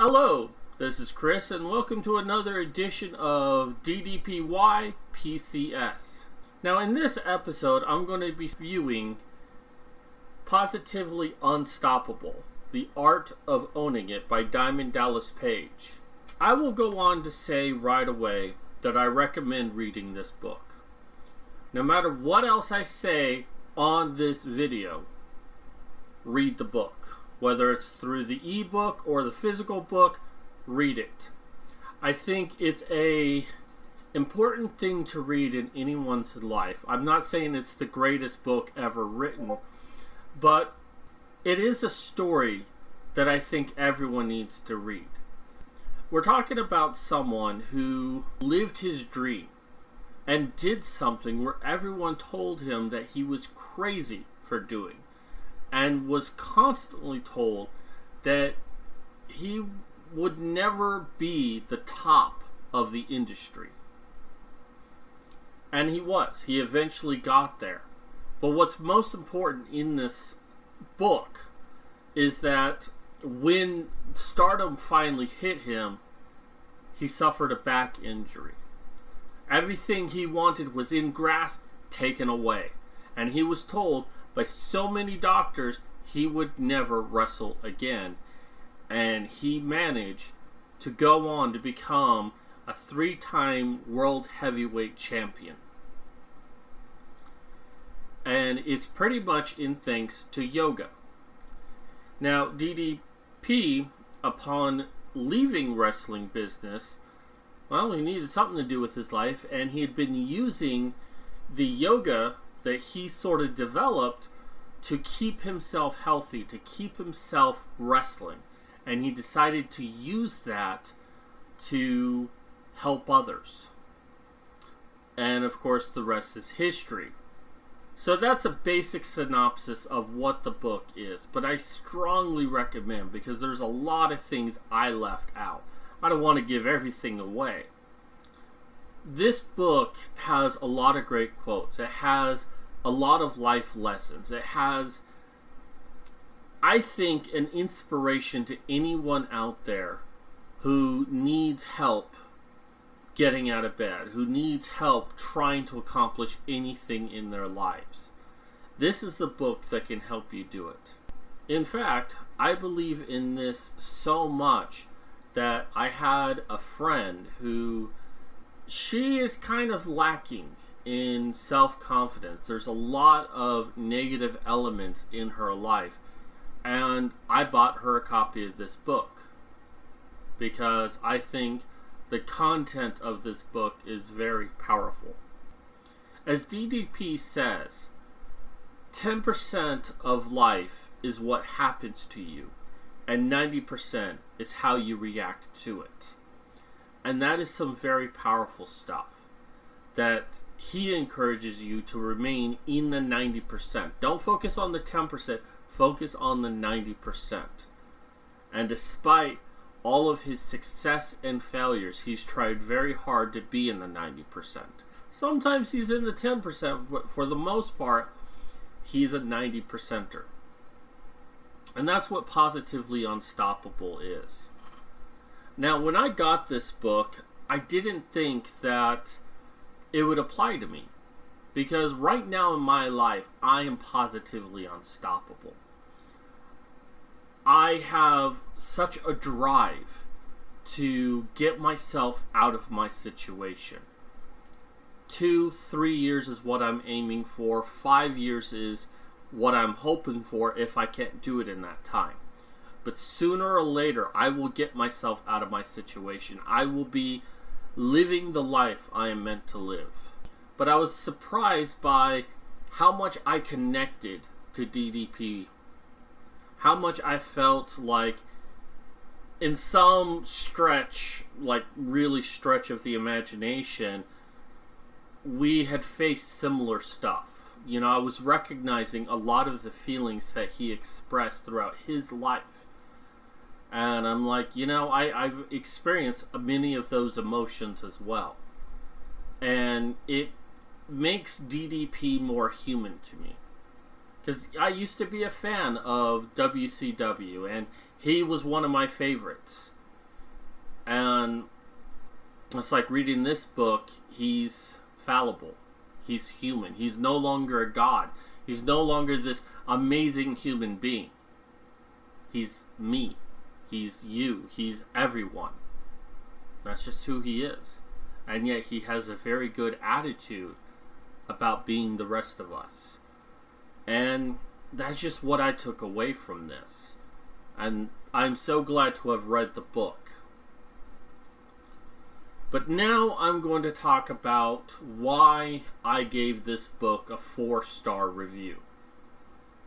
Hello, this is Chris, and welcome to another edition of DDPY PCS. Now, in this episode, I'm going to be viewing Positively Unstoppable, The Art of Owning It by Diamond Dallas Page. I will go on to say right away that I recommend reading this book. No matter what else I say on this video, read the book. Whether it's through the ebook or the physical book, read it. I think it's a important thing to read in anyone's life. I'm not saying it's the greatest book ever written, but it is a story that I think everyone needs to read. We're talking about someone who lived his dream and did something where everyone told him that he was crazy for doing, and was constantly told that he would never be the top of the industry. And he was. He eventually got there. But what's most important in this book is that when stardom finally hit him, he suffered a back injury. Everything he wanted was in grasp, taken away. And he was told by so many doctors he would never wrestle again. And he managed to go on to become a 3-time world heavyweight champion. And it's pretty much in thanks to yoga. Now, DDP, upon leaving wrestling business, well, he needed something to do with his life, and he had been using the yoga that he sort of developed to keep himself healthy, to keep himself wrestling. And he decided to use that to help others. And of course, the rest is history. So that's a basic synopsis of what the book is. But I strongly recommend, because there's a lot of things I left out. I don't want to give everything away. This book has a lot of great quotes. It has a lot of life lessons. It has, I think, an inspiration to anyone out there who needs help getting out of bed, who needs help trying to accomplish anything in their lives. This is the book that can help you do it. In fact, I believe in this so much that I had a friend who, she is kind of lacking in self-confidence. There's a lot of negative elements in her life, and I bought her a copy of this book because I think the content of this book is very powerful. As DDP says, 10% of life is what happens to you, and 90% is how you react to it. And that is some very powerful stuff that he encourages you to remain in the 90%. Don't focus on the 10%, focus on the 90%. And despite all of his success and failures, he's tried very hard to be in the 90%. Sometimes he's in the 10%, but for the most part, he's a 90%er. And that's what Positively Unstoppable is. Now, when I got this book, I didn't think that it would apply to me, because right now in my life, I am positively unstoppable. I have such a drive to get myself out of my situation. 2-3 years is what I'm aiming for. 5 years is what I'm hoping for if I can't do it in that time. But sooner or later, I will get myself out of my situation. I will be living the life I am meant to live. But I was surprised by how much I connected to DDP. How much I felt like, in some stretch, like really stretch of the imagination, we had faced similar stuff. You know, I was recognizing a lot of the feelings that he expressed throughout his life. And I'm like, you know, I've experienced many of those emotions as well. And it makes DDP more human to me. Because I used to be a fan of WCW, and he was one of my favorites. It's like reading this book. He's fallible. He's human. He's no longer a god. He's no longer this amazing human being. He's me. He's you. He's everyone. That's just who he is. And yet he has a very good attitude about being the rest of us. And that's just what I took away from this. And I'm so glad to have read the book. But now I'm going to talk about why I gave this book a 4-star review.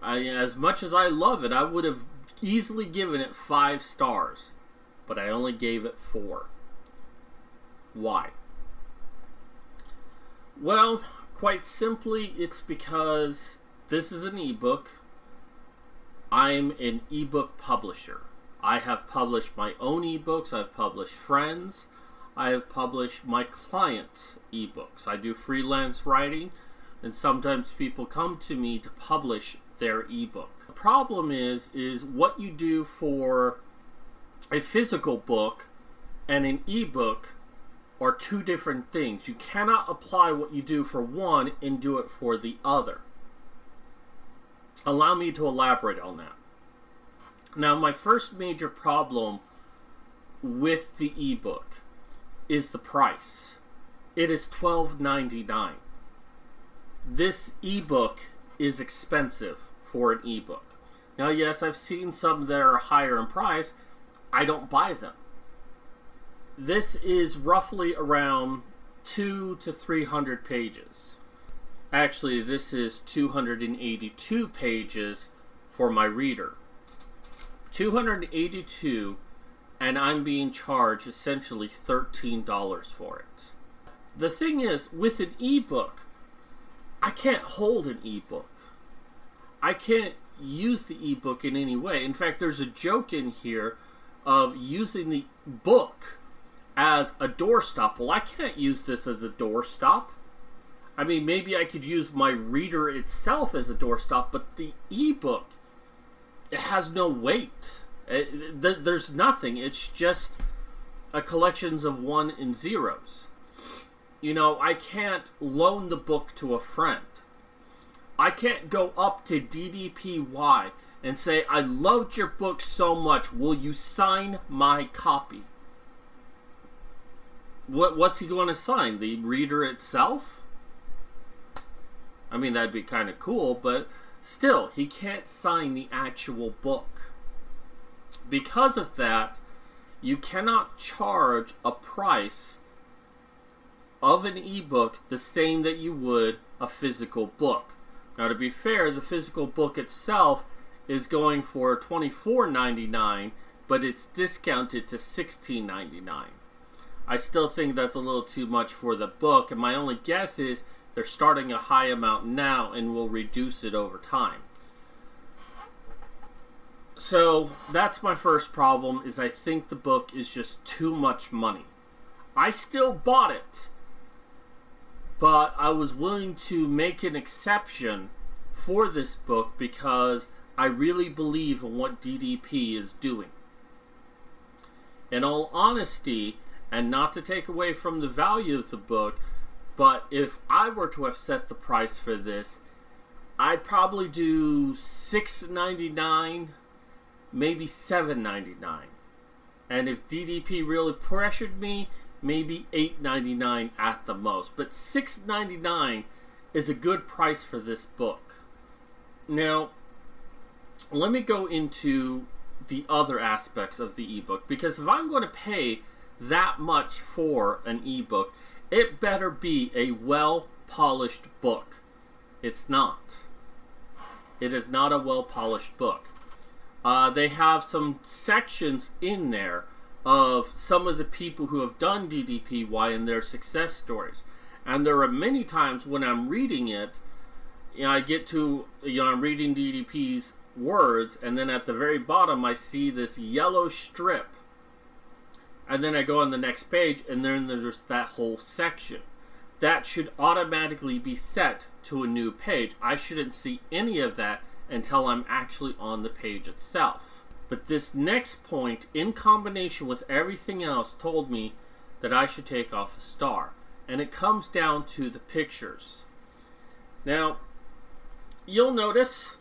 As much as I love it, I would have easily given it 5 stars. But I only gave it 4. Why? Well, quite simply, it's because this is an ebook. I'm an ebook publisher. I have published my own ebooks. I've published friends. I have published my clients' ebooks. I do freelance writing, and sometimes people come to me to publish their ebook. The problem is what you do for a physical book and an ebook are 2 different things. You cannot apply what you do for one and do it for the other. Allow me to elaborate on that. Now, my first major problem with the ebook is the price. It is $12.99. This ebook is expensive for an ebook. Now, yes, I've seen some that are higher in price. I don't buy them. This is roughly around 200 to 300 pages. Actually, this is 282 pages for my reader. 282, and I'm being charged essentially $13 for it. The thing is, with an ebook, I can't hold an ebook. I can't use the ebook in any way. In fact, there's a joke in here of using the book as a doorstop. Well, I can't use this as a doorstop. I mean, maybe I could use my reader itself as a doorstop, but the ebook, it has no weight. There's nothing. It's just a collections of 1 and 0s. You know, I can't loan the book to a friend. I can't go up to DDPY and say, I loved your book so much, will you sign my copy? What's he going to sign? The reader itself? I mean, that'd be kind of cool, but still, he can't sign the actual book. Because of that, you cannot charge a price of an ebook the same that you would a physical book. Now, to be fair, the physical book itself is going for $24.99, but it's discounted to $16.99. I still think that's a little too much for the book, and my only guess is they're starting a high amount now and will reduce it over time. So that's my first problem, is I think the book is just too much money. I still bought it, but I was willing to make an exception for this book because I really believe in what DDP is doing. In all honesty, and not to take away from the value of the book, but if I were to have set the price for this, I'd probably do $6.99, maybe $7.99. And if DDP really pressured me, maybe $8.99 at the most. But $6.99 is a good price for this book. Now, let me go into the other aspects of the ebook, because if I'm going to pay that much for an ebook, it better be a well-polished book. It's not. It is not a well-polished book. They have some sections in there of some of the people who have done DDPY and their success stories. And there are many times when I'm reading it, I get to, I'm reading DDP's words, and then at the very bottom I see this yellow strip. And then I go on the next page, and then there's that whole section. That should automatically be set to a new page. I shouldn't see any of that until I'm actually on the page itself. But this next point, in combination with everything else, told me that I should take off a star. And it comes down to the pictures. Now, you'll notice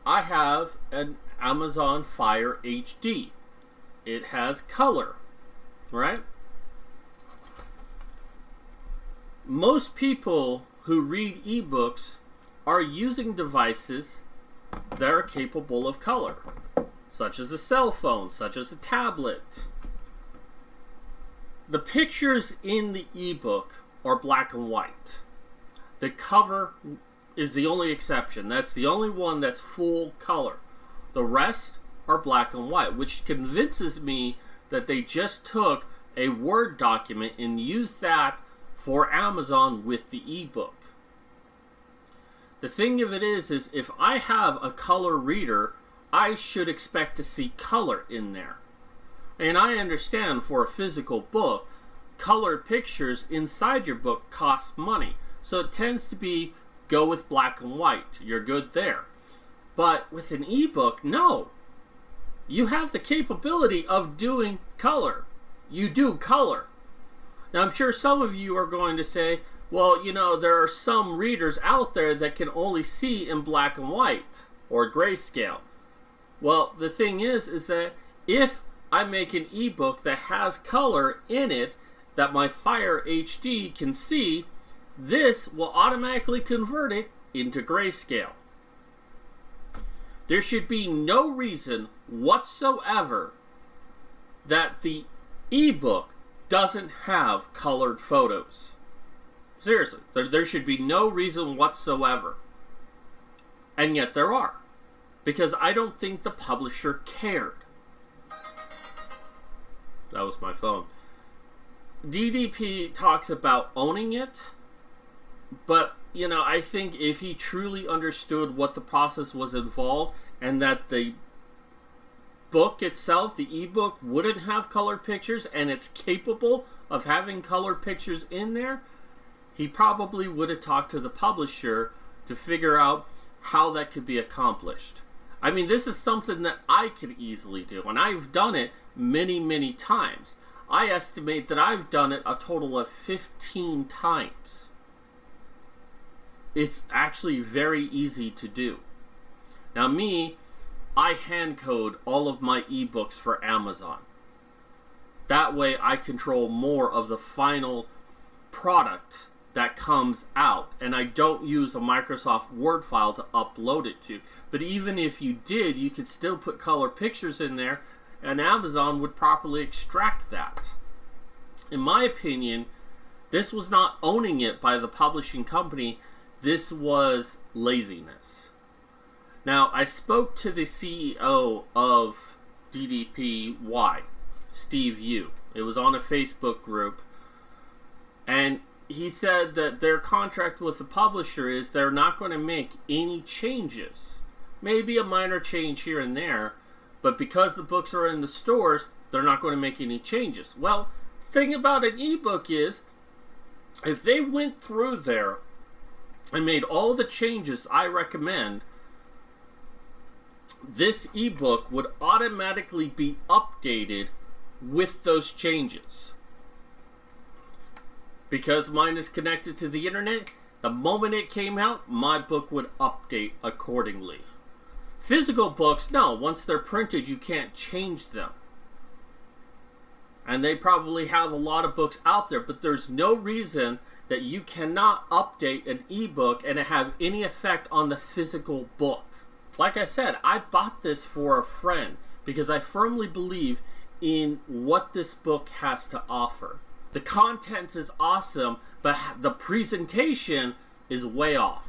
I have an Amazon Fire HD. It has color, right? Most people who read ebooks are using devices that are capable of color, such as a cell phone, such as a tablet. The pictures in the ebook are black and white. The cover is the only exception. That's the only one that's full color. The rest are black and white, which convinces me that they just took a Word document and used that for Amazon with the ebook. The thing of it is if I have a color reader, I should expect to see color in there. And I understand for a physical book, colored pictures inside your book cost money. So it tends to be go with black and white. You're good there. But with an ebook, no. You have the capability of doing color. You do color. Now I'm sure some of you are going to say, well, you know, there are some readers out there that can only see in black and white or grayscale. Well, the thing is that if I make an ebook that has color in it that my Fire HD can see, this will automatically convert it into grayscale. There should be no reason whatsoever that the ebook doesn't have colored photos. Seriously, there should be no reason whatsoever. And yet there are. Because I don't think the publisher cared. That was my phone. DDP talks about owning it, but, you know, I think if he truly understood what the process was involved and that the book itself, the ebook, wouldn't have colored pictures and it's capable of having colored pictures in there, he probably would have talked to the publisher to figure out how that could be accomplished. I mean, this is something that I could easily do, and I've done it many, many times. I estimate that I've done it a total of 15 times. It's actually very easy to do. Now me, I hand code all of my ebooks for Amazon. That way I control more of the final product that comes out, and I don't use a Microsoft Word file to upload it to. But even if you did, you could still put color pictures in there, and Amazon would properly extract that. In my opinion, this was not owning it by the publishing company, this was laziness. Now, I spoke to the CEO of DDPY, Steve Yu. It was on a Facebook group, and he said that their contract with the publisher is they're not going to make any changes. Maybe a minor change here and there, but because the books are in the stores, they're not going to make any changes. Well, the thing about an ebook is, if they went through there and made all the changes I recommend, this ebook would automatically be updated with those changes. Because mine is connected to the internet, the moment it came out, my book would update accordingly. Physical books, no. Once they're printed, you can't change them. And they probably have a lot of books out there, but there's no reason that you cannot update an ebook and it have any effect on the physical book. Like I said, I bought this for a friend because I firmly believe in what this book has to offer. The content is awesome, but the presentation is way off.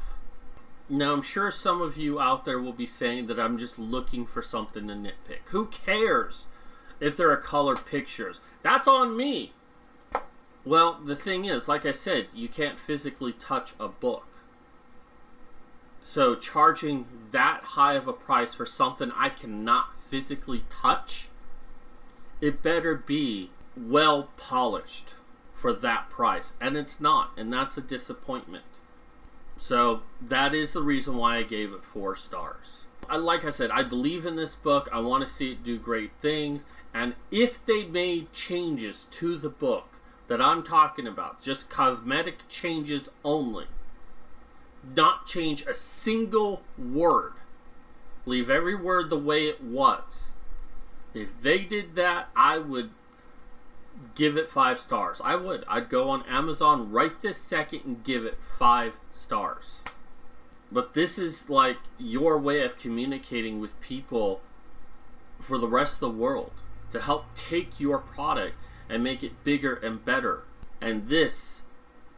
Now, I'm sure some of you out there will be saying that I'm just looking for something to nitpick. Who cares if there are colored pictures? That's on me. Well, the thing is, like I said, you can't physically touch a book. So charging that high of a price for something I cannot physically touch, it better be well polished for that price, and it's not, and that's a disappointment. So that is the reason why I gave it 4 stars. Like I said, I believe in this book. I want to see it do great things, and if they made changes to the book that I'm talking about, just cosmetic changes only, not change a single word, leave every word the way it was. If they did that, I would give it 5 stars. I'd go on Amazon right this second and give it 5 stars. But this is like your way of communicating with people for the rest of the world, to help take your product and make it bigger and better. And this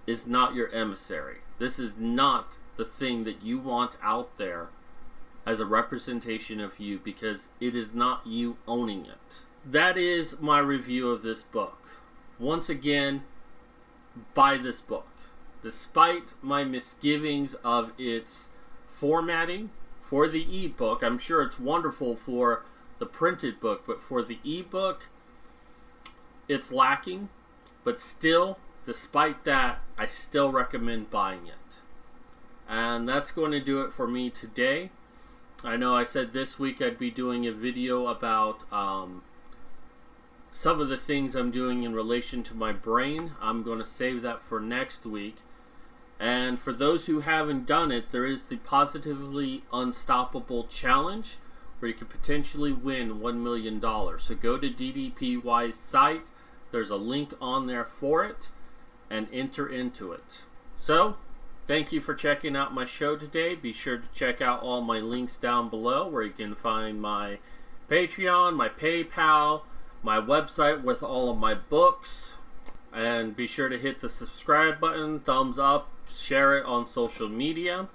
is not your emissary. This is not the thing that you want out there as a representation of you, because it is not you owning it. That is my review of this book. Once again, buy this book. Despite my misgivings of its formatting for the ebook, I'm sure it's wonderful for the printed book, but for the ebook, it's lacking. But still, despite that, I still recommend buying it. And that's going to do it for me today. I know I said this week I'd be doing a video about some of the things I'm doing in relation to my brain. I'm going to save that for next week. And for those who haven't done it, there is the Positively Unstoppable Challenge, where you could potentially win $1 million. So go to DDPY's site. There's a link on there for it, and enter into it. So, thank you for checking out my show today. Be sure to check out all my links down below, where you can find my Patreon, my PayPal, my website with all of my books. And be sure to hit the subscribe button, thumbs up, share it on social media.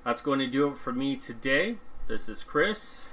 That's going to do it for me today. This is Chris.